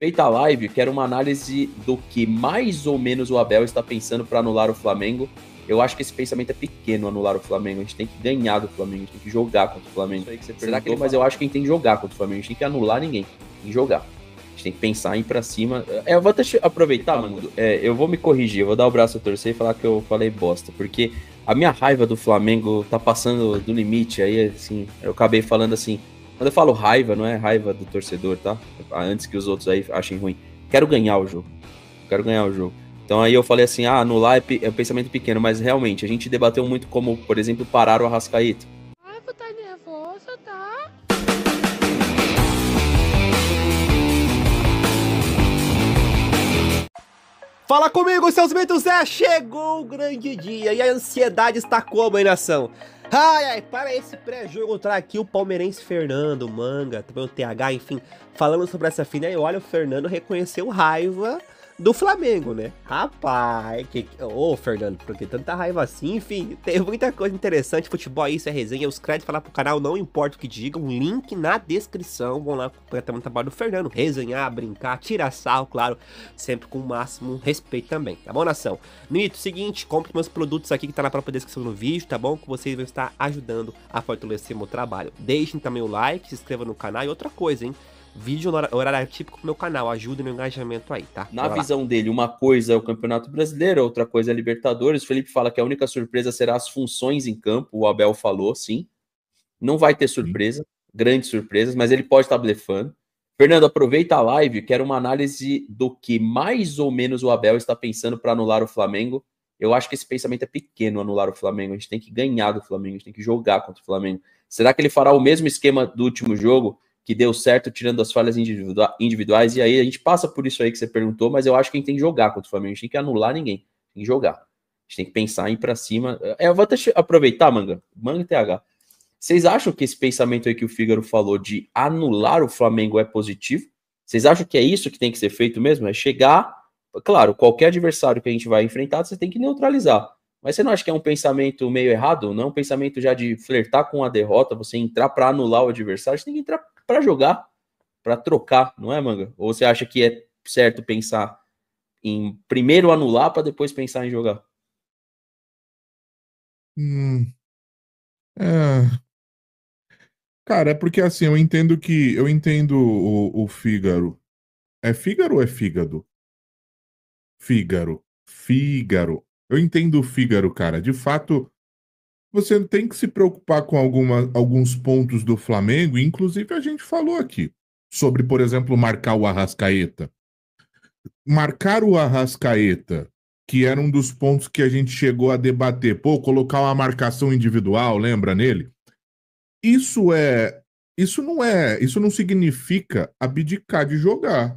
Feita a live, quero uma análise do que mais ou menos o Abel está pensando para anular o Flamengo. Eu acho que esse pensamento é pequeno, anular o Flamengo. A gente tem que ganhar do Flamengo, a gente tem que jogar contra o Flamengo. Isso aí que você perguntou, mas eu acho que a gente tem que jogar contra o Flamengo. A gente tem que anular ninguém, tem que jogar. A gente tem que pensar em ir pra cima. Eu vou até aproveitar, mano. Eu vou me corrigir, eu vou dar o braço a torcer e falar que eu falei bosta, porque a minha raiva do Flamengo tá passando do limite. Aí, assim, eu acabei falando assim. Quando eu falo raiva, não é raiva do torcedor, tá? Antes que os outros aí achem ruim. Quero ganhar o jogo. Quero ganhar o jogo. Então aí eu falei assim, anular é um pensamento pequeno, mas realmente, a gente debateu muito como, por exemplo, parar o Arrascaeta. Ai, vou tá nervoso, tá? Fala comigo, seus mentos, chegou o grande dia e a ansiedade está como, hein, nação? Ai, para esse pré-jogo, eu trago aqui o palmeirense Fernando Manga, também o TH, enfim, falando sobre essa final. E olha, o Fernando reconheceu raiva do Flamengo, né? Rapaz, ô Fernando, por que tanta raiva assim? Enfim, tem muita coisa interessante, futebol isso é resenha, os créditos falar pro canal, não importa o que digam, link na descrição, vão lá completar o trabalho do Fernando, resenhar, brincar, tirar sarro, claro, sempre com o máximo respeito também, tá bom, nação? Nito, seguinte, compre meus produtos aqui que tá na própria descrição do vídeo, tá bom? Que vocês vão estar ajudando a fortalecer meu trabalho. Deixem também o like, se inscrevam no canal e outra coisa, hein? Vídeo no horário típico pro meu canal, ajuda no engajamento aí, tá? Na visão dele, uma coisa é o Campeonato Brasileiro, outra coisa é a Libertadores. O Felipe fala que a única surpresa será as funções em campo, o Abel falou, sim. Não vai ter surpresa, grandes surpresas, mas ele pode estar blefando. Fernando, aproveita a live, quero uma análise do que mais ou menos o Abel está pensando para anular o Flamengo. Eu acho que esse pensamento é pequeno, anular o Flamengo. A gente tem que ganhar do Flamengo, a gente tem que jogar contra o Flamengo. Será que ele fará o mesmo esquema do último jogo, que deu certo, tirando as falhas individuais? E aí a gente passa por isso aí que você perguntou, mas eu acho que a gente tem que jogar contra o Flamengo. A gente tem que anular ninguém, tem que jogar. A gente tem que pensar em ir pra cima. Eu vou até aproveitar, Manga e TH. Vocês acham que esse pensamento aí que o Fígaro falou de anular o Flamengo é positivo? Vocês acham que é isso que tem que ser feito mesmo? É chegar, claro, qualquer adversário que a gente vai enfrentar, você tem que neutralizar. Mas você não acha que é um pensamento meio errado? Não é um pensamento já de flertar com a derrota, você entrar para anular o adversário? Você tem que entrar para jogar, para trocar, não é, Manga? Ou você acha que é certo pensar em primeiro anular para depois pensar em jogar? É. Cara, é porque assim, eu entendo o Fígaro. É Fígaro ou é Fígado? Fígaro. Fígaro. Eu entendo o Fígaro, cara. De fato, você tem que se preocupar com alguns pontos do Flamengo, inclusive a gente falou aqui sobre, por exemplo, marcar o Arrascaeta. Marcar o Arrascaeta, que era um dos pontos que a gente chegou a debater, pô, colocar uma marcação individual, lembra nele? Isso é, isso não significa abdicar de jogar.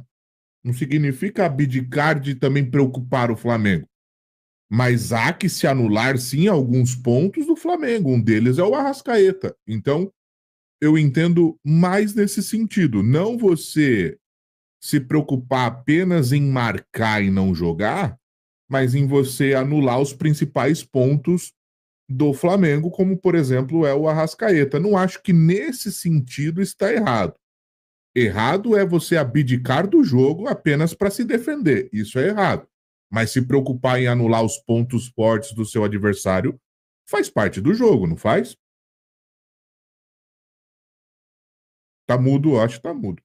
Não significa abdicar de também preocupar o Flamengo. Mas há que se anular, sim, alguns pontos do Flamengo. Um deles é o Arrascaeta. Então, eu entendo mais nesse sentido. Não você se preocupar apenas em marcar e não jogar, mas em você anular os principais pontos do Flamengo, como, por exemplo, é o Arrascaeta. Não acho que nesse sentido está errado. Errado é você abdicar do jogo apenas para se defender. Isso é errado. Mas se preocupar em anular os pontos fortes do seu adversário faz parte do jogo, não faz? Tá mudo, acho que tá mudo.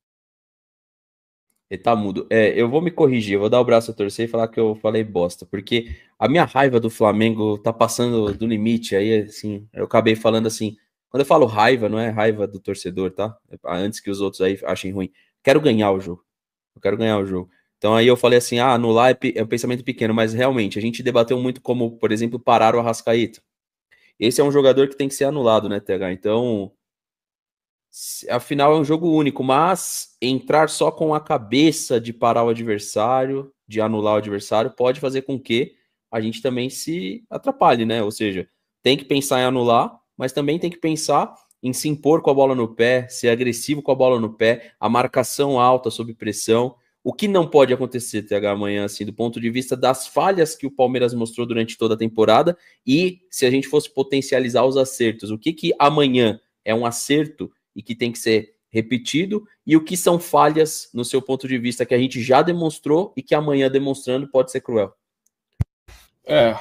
Ele tá mudo. Eu vou me corrigir, eu vou dar o braço a torcer e falar que eu falei bosta, porque a minha raiva do Flamengo tá passando do limite. Aí, assim, eu acabei falando assim. Quando eu falo raiva, não é raiva do torcedor, tá? Antes que os outros aí achem ruim. Quero ganhar o jogo. Eu quero ganhar o jogo. Então aí eu falei assim: anular é um pensamento pequeno, mas realmente, a gente debateu muito como, por exemplo, parar o Arrascaeta. Esse é um jogador que tem que ser anulado, né, TH? Então, afinal, é um jogo único, mas entrar só com a cabeça de parar o adversário, de anular o adversário, pode fazer com que a gente também se atrapalhe, né? Ou seja, tem que pensar em anular, mas também tem que pensar em se impor com a bola no pé, ser agressivo com a bola no pé, a marcação alta sob pressão. O que não pode acontecer, TH, amanhã, assim, do ponto de vista das falhas que o Palmeiras mostrou durante toda a temporada, e se a gente fosse potencializar os acertos, o que amanhã é um acerto e que tem que ser repetido e o que são falhas no seu ponto de vista que a gente já demonstrou e que amanhã demonstrando pode ser cruel?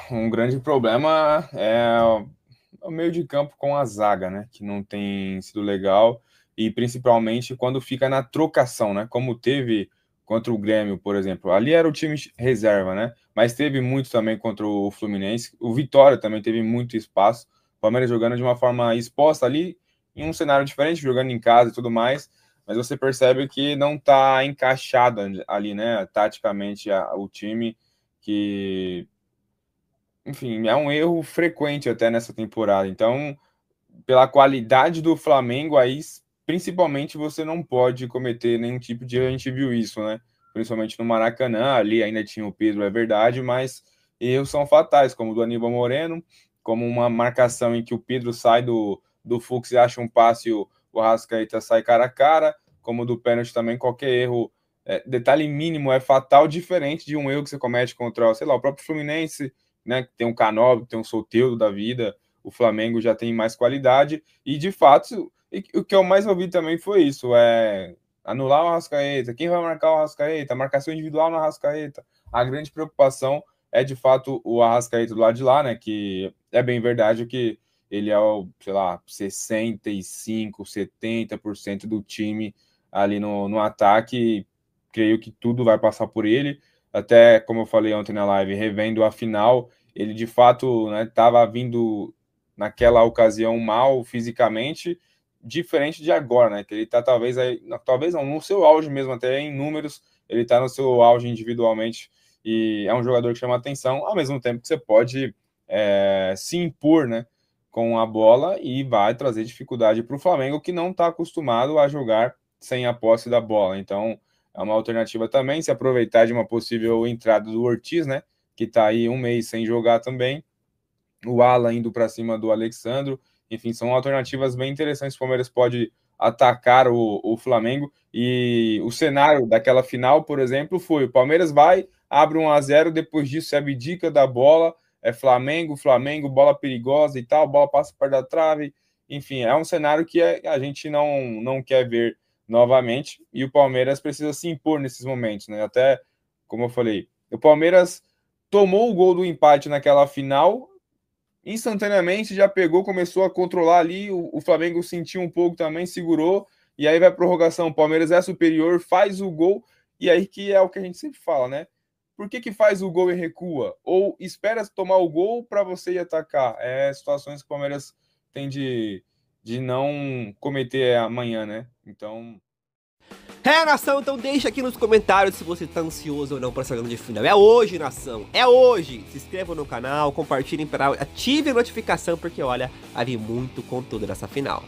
Um grande problema é o meio de campo com a zaga, né? Que não tem sido legal e principalmente quando fica na trocação, né? Como teve contra o Grêmio, por exemplo. Ali era o time reserva, né? Mas teve muito também contra o Fluminense. O Vitória também teve muito espaço. O Palmeiras jogando de uma forma exposta ali, em um cenário diferente, jogando em casa e tudo mais. Mas você percebe que não está encaixado ali, né? Taticamente, o time que... Enfim, é um erro frequente até nessa temporada. Então, pela qualidade do Flamengo, aí principalmente você não pode cometer nenhum tipo de... A gente viu isso, né? Principalmente no Maracanã, ali ainda tinha o Pedro, é verdade, mas erros são fatais, como o do Aníbal Moreno, como uma marcação em que o Pedro sai do Fux e acha um passe e o Arrascaeta sai cara a cara, como do pênalti também, qualquer erro, detalhe mínimo é fatal, diferente de um erro que você comete contra, sei lá, o próprio Fluminense, né, que tem um Canóbio, tem um Soteldo da vida, o Flamengo já tem mais qualidade, e de fato, o que eu mais ouvi também foi isso, anular o Arrascaeta, quem vai marcar o Arrascaeta, marcação individual no Arrascaeta, a grande preocupação é de fato o Arrascaeta do lado de lá, né, que é bem verdade que ele é sei lá, 65%, 70% do time ali no ataque, creio que tudo vai passar por ele, até como eu falei ontem na live, revendo a final, ele de fato estava vindo naquela ocasião mal fisicamente, diferente de agora, né? Que ele tá talvez não, no seu auge mesmo, até em números, ele tá no seu auge individualmente e é um jogador que chama atenção, ao mesmo tempo que você pode se impor, né? Com a bola e vai trazer dificuldade para o Flamengo, que não está acostumado a jogar sem a posse da bola. Então, é uma alternativa também, se aproveitar de uma possível entrada do Ortiz, né? Que está aí um mês sem jogar também. O Alan indo para cima do Alexandro. Enfim, são alternativas bem interessantes. O Palmeiras pode atacar o Flamengo. E o cenário daquela final, por exemplo, foi: o Palmeiras vai, abre 1-0, depois disso se abdica da bola. Flamengo, bola perigosa e tal, bola passa perto da trave. Enfim, é um cenário que a gente não quer ver novamente. E o Palmeiras precisa se impor nesses momentos, né? Até, como eu falei, o Palmeiras tomou o gol do empate naquela final, instantaneamente já pegou, começou a controlar ali, o Flamengo sentiu um pouco também, segurou, e aí vai prorrogação, o Palmeiras é superior, faz o gol, e aí que é o que a gente sempre fala, né? Por que faz o gol e recua? Ou espera tomar o gol para você ir atacar? Situações que o Palmeiras tem de não cometer amanhã, né? Então... Nação, então deixa aqui nos comentários se você tá ansioso ou não para essa grande final. É hoje, nação, é hoje! Se inscrevam no canal, compartilhem, ativem a notificação, porque olha, vai vir muito conteúdo nessa final.